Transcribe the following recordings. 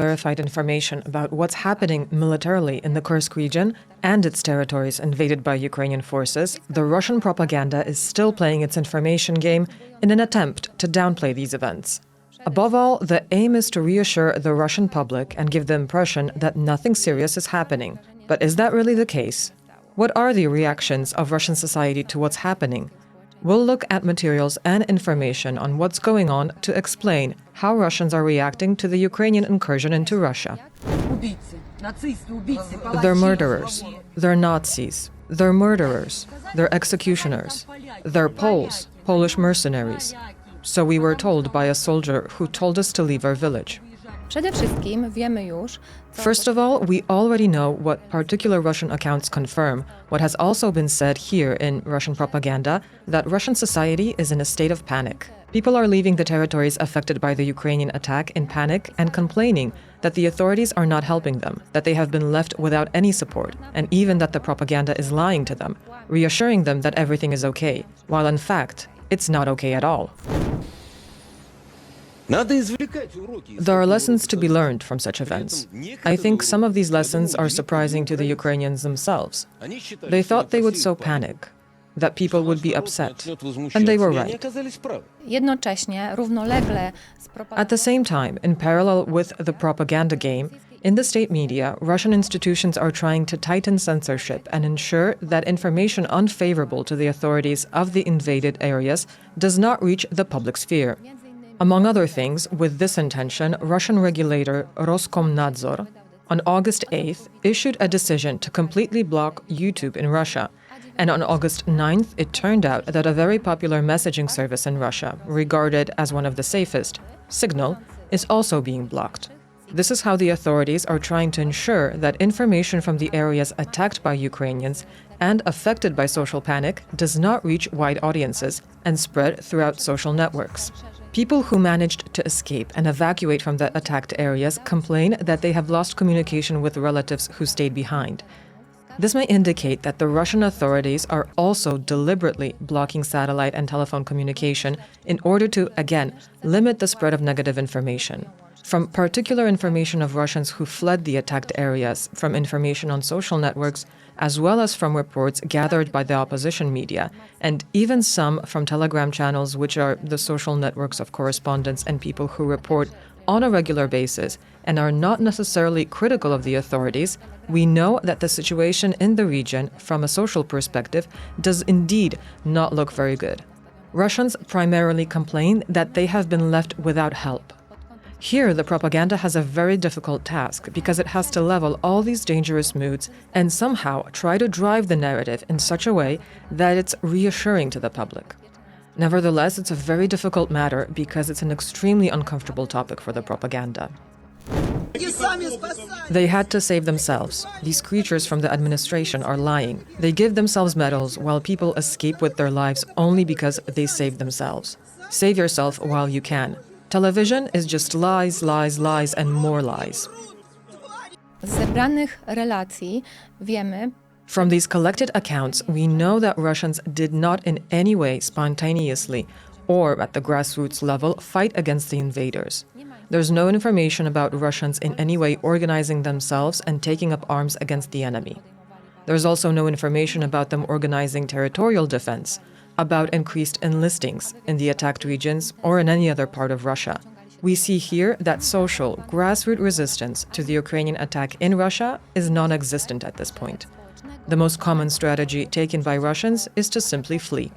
verified information about what's happening militarily in the Kursk region and its territories invaded by Ukrainian forces, the Russian propaganda is still playing its information game in an attempt to downplay these events. Above all, the aim is to reassure the Russian public and give the impression that nothing serious is happening. But is that really the case? What are the reactions of Russian society to what's happening? We'll look at materials and information on what's going on to explain how Russians are reacting to the Ukrainian incursion into Russia. They're murderers. They're Nazis. They're murderers. They're executioners. They're Poles, Polish mercenaries. So we were told by a soldier who told us to leave our village. First of all, we already know what particular Russian accounts confirm. What has also been said here in Russian propaganda, that Russian society is in a state of panic. People are leaving the territories affected by the Ukrainian attack in panic and complaining that the authorities are not helping them, that they have been left without any support, and even that the propaganda is lying to them, reassuring them that everything is okay, while in fact, it's not okay at all. There are lessons to be learned from such events. I think some of these lessons are surprising to the Ukrainians themselves. They thought they would so panic, that people would be upset, and they were right. At the same time, in parallel with the propaganda game, in the state media, Russian institutions are trying to tighten censorship and ensure that information unfavorable to the authorities of the invaded areas does not reach the public sphere. Among other things, with this intention, Russian regulator Roskomnadzor on August 8th issued a decision to completely block YouTube in Russia. And on August 9th, it turned out that a very popular messaging service in Russia, regarded as one of the safest, Signal, is also being blocked. This is how the authorities are trying to ensure that information from the areas attacked by Ukrainians and affected by social panic does not reach wide audiences and spread throughout social networks. People who managed to escape and evacuate from the attacked areas complain that they have lost communication with relatives who stayed behind. This may indicate that the Russian authorities are also deliberately blocking satellite and telephone communication in order to, again, limit the spread of negative information. From particular information of Russians who fled the attacked areas, from information on social networks, as well as from reports gathered by the opposition media, and even some from Telegram channels, which are the social networks of correspondents and people who report on a regular basis and are not necessarily critical of the authorities, we know that the situation in the region, from a social perspective, does indeed not look very good. Russians primarily complain that they have been left without help. Here, the propaganda has a very difficult task because it has to level all these dangerous moods and somehow try to drive the narrative in such a way that it's reassuring to the public. Nevertheless, it's a very difficult matter because it's an extremely uncomfortable topic for the propaganda. They had to save themselves. These creatures from the administration are lying. They give themselves medals while people escape with their lives only because they saved themselves. Save yourself while you can. Television is just lies, lies, lies, and more lies. From these collected accounts, we know that Russians did not in any way spontaneously or at the grassroots level fight against the invaders. There's no information about Russians in any way organizing themselves and taking up arms against the enemy. There's also no information about them organizing territorial defense, about increased enlistings in the attacked regions or in any other part of Russia. We see here that social, grassroots resistance to the Ukrainian attack in Russia is non-existent at this point. The most common strategy taken by Russians is to simply flee.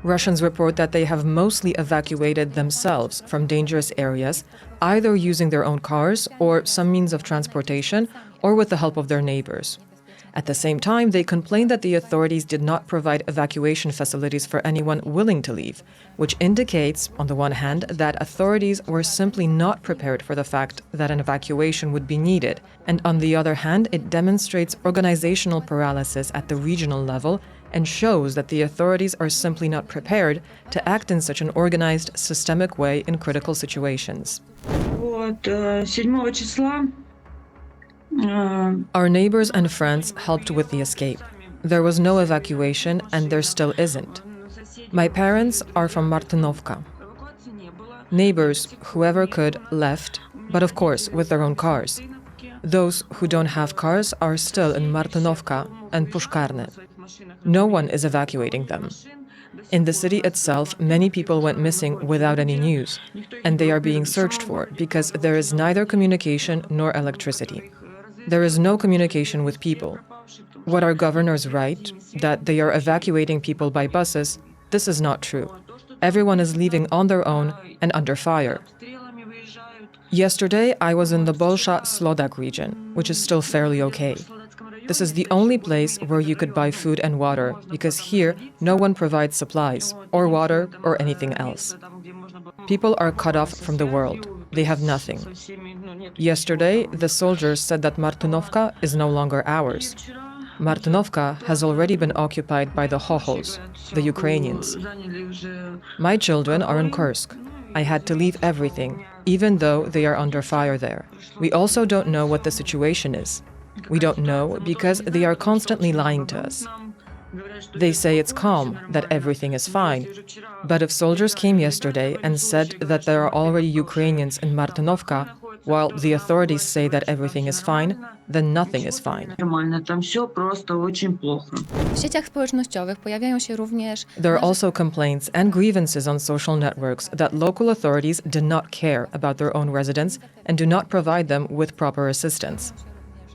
Russians report that they have mostly evacuated themselves from dangerous areas, either using their own cars or some means of transportation, or with the help of their neighbors. At the same time, they complain that the authorities did not provide evacuation facilities for anyone willing to leave, which indicates, on the one hand, that authorities were simply not prepared for the fact that an evacuation would be needed, and on the other hand, it demonstrates organizational paralysis at the regional level and shows that the authorities are simply not prepared to act in such an organized, systemic way in critical situations. Our neighbors and friends helped with the escape. There was no evacuation, and there still isn't. My parents are from Martynovka. Neighbors, whoever could, left, but of course with their own cars. Those who don't have cars are still in Martynovka and Pushkarne. No one is evacuating them. In the city itself, many people went missing without any news, and they are being searched for because there is neither communication nor electricity. There is no communication with people. What our governors write, that they are evacuating people by buses, this is not true. Everyone is leaving on their own and under fire. Yesterday, I was in the Bolsha Slodak region, which is still fairly okay. This is the only place where you could buy food and water, because here no one provides supplies, or water, or anything else. People are cut off from the world. They have nothing. Yesterday, the soldiers said that Martynovka is no longer ours. Martynovka has already been occupied by the Hohos, the Ukrainians. My children are in Kursk. I had to leave everything, even though they are under fire there. We also don't know what the situation is. We don't know because they are constantly lying to us. They say it's calm, that everything is fine. But if soldiers came yesterday and said that there are already Ukrainians in Martynovka, while the authorities say that everything is fine, then nothing is fine. W sieciach społecznościowych pojawiają się również... There are also complaints and grievances on social networks that local authorities did not care about their own residents and do not provide them with proper assistance.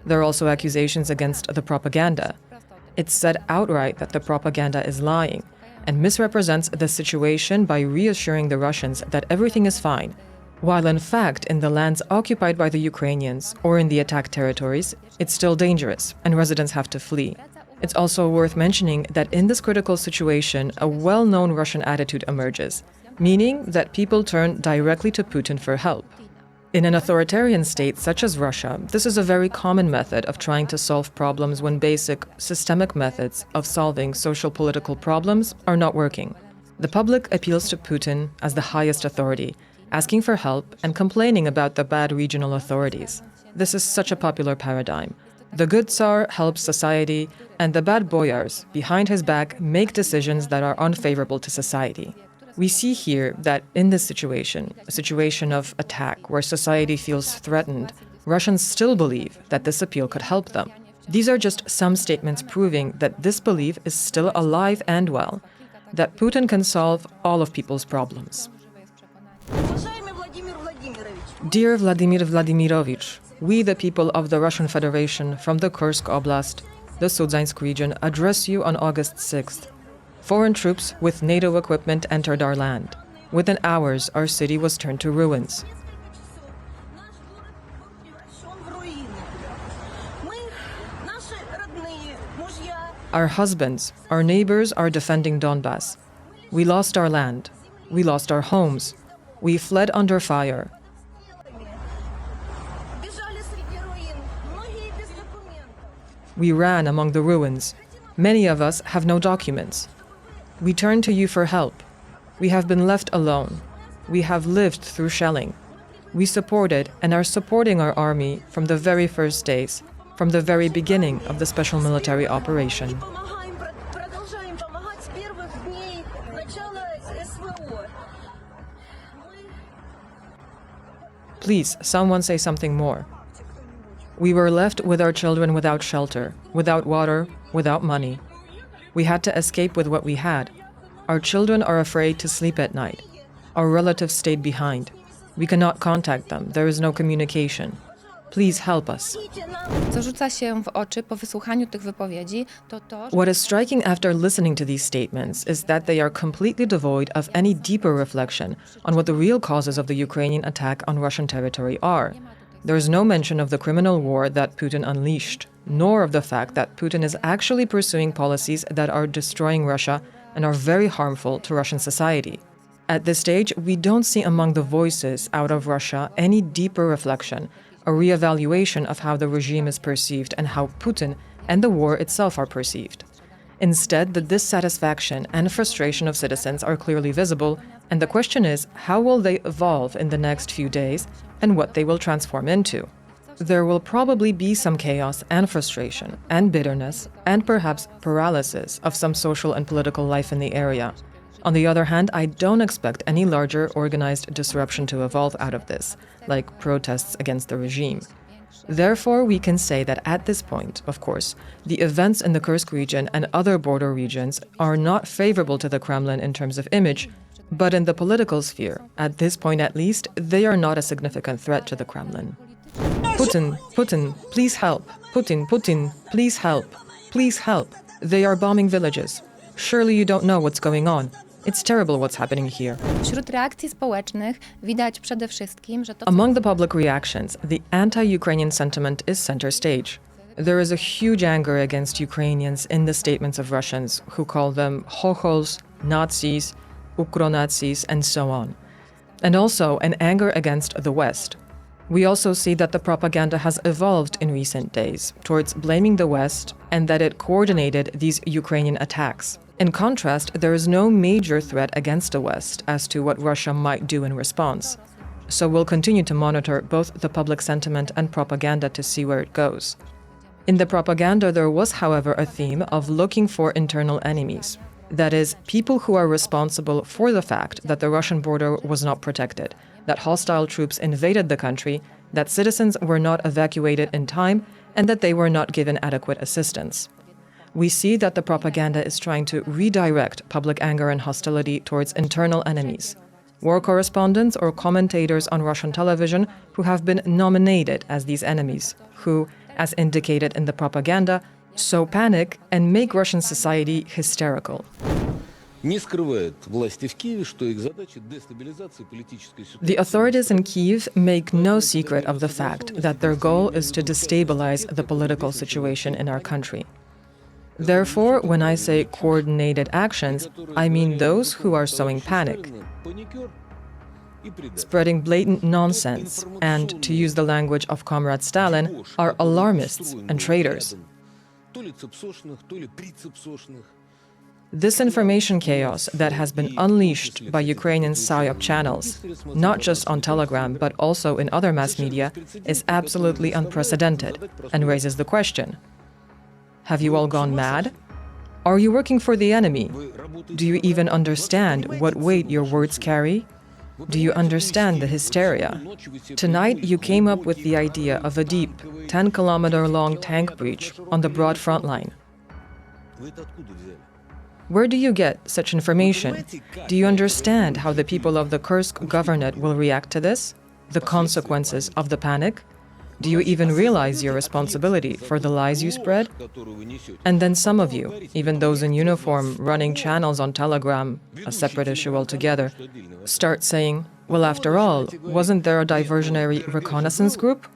There are also accusations against the propaganda. It's said outright that the propaganda is lying and misrepresents the situation by reassuring the Russians that everything is fine, while in fact in the lands occupied by the Ukrainians or in the attacked territories, it's still dangerous and residents have to flee. It's also worth mentioning that in this critical situation, a well-known Russian attitude emerges, meaning that people turn directly to Putin for help. In an authoritarian state such as Russia, this is a very common method of trying to solve problems when basic, systemic methods of solving social-political problems are not working. The public appeals to Putin as the highest authority, asking for help and complaining about the bad regional authorities. This is such a popular paradigm. The good Tsar helps society, and the bad boyars, behind his back, make decisions that are unfavorable to society. We see here that in this situation, a situation of attack where society feels threatened, Russians still believe that this appeal could help them. These are just some statements proving that this belief is still alive and well, that Putin can solve all of people's problems. Dear Vladimir Vladimirovich, we, the people of the Russian Federation from the Kursk Oblast, the Sudzansk region, address you on August 6th. Foreign troops with NATO equipment entered our land. Within hours, our city was turned to ruins. Our husbands, our neighbors are defending Donbass. We lost our land. We lost our homes. We fled under fire. We ran among the ruins. Many of us have no documents. We turn to you for help. We have been left alone. We have lived through shelling. We supported and are supporting our army from the very first days, from the very beginning of the special military operation. Please, someone say something more. We were left with our children without shelter, without water, without money. We had to escape with what we had. Our children are afraid to sleep at night. Our relatives stayed behind. We cannot contact them. There is no communication. Please help us. Co rzuca się w oczy po wysłuchaniu tych wypowiedzi, to to, że... What is striking after listening to these statements is that they are completely devoid of any deeper reflection on what the real causes of the Ukrainian attack on Russian territory are. There is no mention of the criminal war that Putin unleashed, nor of the fact that Putin is actually pursuing policies that are destroying Russia and are very harmful to Russian society. At this stage, we don't see among the voices out of Russia any deeper reflection, a re-evaluation of how the regime is perceived and how Putin and the war itself are perceived. Instead, the dissatisfaction and frustration of citizens are clearly visible, and the question is, how will they evolve in the next few days and what they will transform into? There will probably be some chaos and frustration and bitterness and perhaps paralysis of some social and political life in the area. On the other hand, I don't expect any larger organized disruption to evolve out of this, like protests against the regime. Therefore, we can say that at this point, of course, the events in the Kursk region and other border regions are not favorable to the Kremlin in terms of image, but in the political sphere, at this point at least, they are not a significant threat to the Kremlin. Putin, Putin, please help. Putin, Putin, please help. Please help. They are bombing villages. Surely you don't know what's going on. It's terrible what's happening here. Wśród reakcji społecznych widać przede wszystkim, że to Among the public reactions, the anti-Ukrainian sentiment is center stage. There is a huge anger against Ukrainians in the statements of Russians, who call them chochols, Nazis, Ukronazis, and so on. And also an anger against the West. We also see that the propaganda has evolved in recent days towards blaming the West and that it coordinated these Ukrainian attacks. In contrast, there is no major threat against the West as to what Russia might do in response. So we'll continue to monitor both the public sentiment and propaganda to see where it goes. In the propaganda, there was, however, a theme of looking for internal enemies. That is, people who are responsible for the fact that the Russian border was not protected, that hostile troops invaded the country, that citizens were not evacuated in time, and that they were not given adequate assistance. We see that the propaganda is trying to redirect public anger and hostility towards internal enemies. War correspondents or commentators on Russian television who have been nominated as these enemies, who, as indicated in the propaganda, sow panic and make Russian society hysterical. The authorities in Kyiv make no secret of the fact that their goal is to destabilize the political situation in our country. Therefore, when I say coordinated actions, I mean those who are sowing panic, spreading blatant nonsense, and, to use the language of Comrade Stalin, are alarmists and traitors. This information chaos that has been unleashed by Ukrainian PSYOP channels, not just on Telegram but also in other mass media, is absolutely unprecedented and raises the question: have you all gone mad? Are you working for the enemy? Do you even understand what weight your words carry? Do you understand the hysteria? Tonight you came up with the idea of a deep, 10-kilometer-long tank breach on the broad front line. Where do you get such information? Do you understand how the people of the Kursk governorate will react to this? The consequences of the panic? Do you even realize your responsibility for the lies you spread? And then some of you, even those in uniform running channels on Telegram, a separate issue altogether, start saying, well, after all, wasn't there a diversionary reconnaissance group?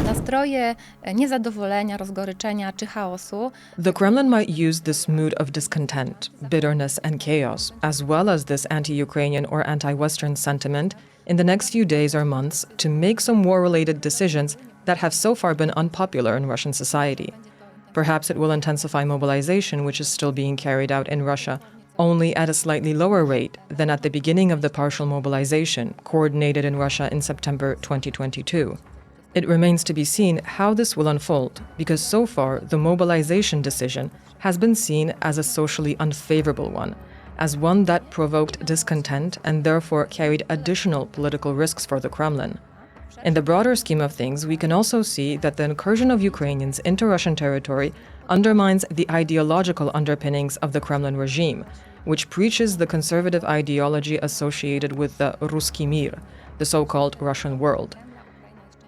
nastroje niezadowolenia, rozgoryczenia czy chaosu. The Kremlin might use this mood of discontent, bitterness, and chaos, as well as this anti-Ukrainian or anti-Western sentiment, in the next few days or months to make some war-related decisions that have so far been unpopular in Russian society. Perhaps it will intensify mobilization, which is still being carried out in Russia, only at a slightly lower rate than at the beginning of the partial mobilization, coordinated in Russia in September 2022. It remains to be seen how this will unfold, because so far the mobilization decision has been seen as a socially unfavorable one, as one that provoked discontent and therefore carried additional political risks for the Kremlin. In the broader scheme of things, we can also see that the incursion of Ukrainians into Russian territory undermines the ideological underpinnings of the Kremlin regime, which preaches the conservative ideology associated with the Ruski Mir, the so-called Russian world.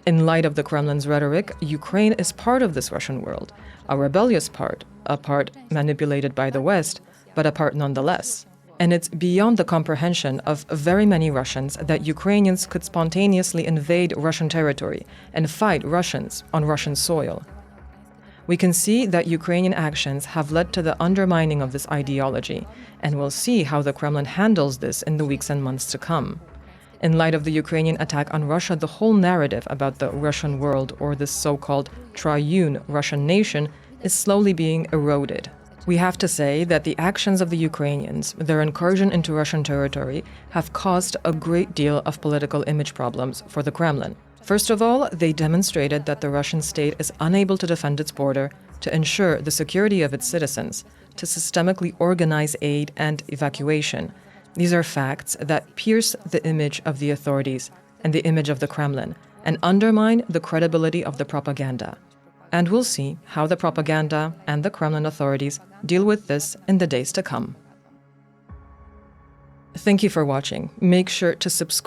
In light of the Kremlin's rhetoric, Ukraine is part of this Russian world, a rebellious part, a part manipulated by the West, but a part nonetheless. And it's beyond the comprehension of very many Russians that Ukrainians could spontaneously invade Russian territory and fight Russians on Russian soil. We can see that Ukrainian actions have led to the undermining of this ideology, and we'll see how the Kremlin handles this in the weeks and months to come. In light of the Ukrainian attack on Russia, the whole narrative about the Russian world, or this so-called triune Russian nation, is slowly being eroded. We have to say that the actions of the Ukrainians, their incursion into Russian territory, have caused a great deal of political image problems for the Kremlin. First of all, they demonstrated that the Russian state is unable to defend its border, to ensure the security of its citizens, to systemically organize aid and evacuation. These are facts that pierce the image of the authorities and the image of the Kremlin and undermine the credibility of the propaganda. And we'll see how the propaganda and the Kremlin authorities deal with this in the days to come. Thank you for watching. Make sure to subscribe.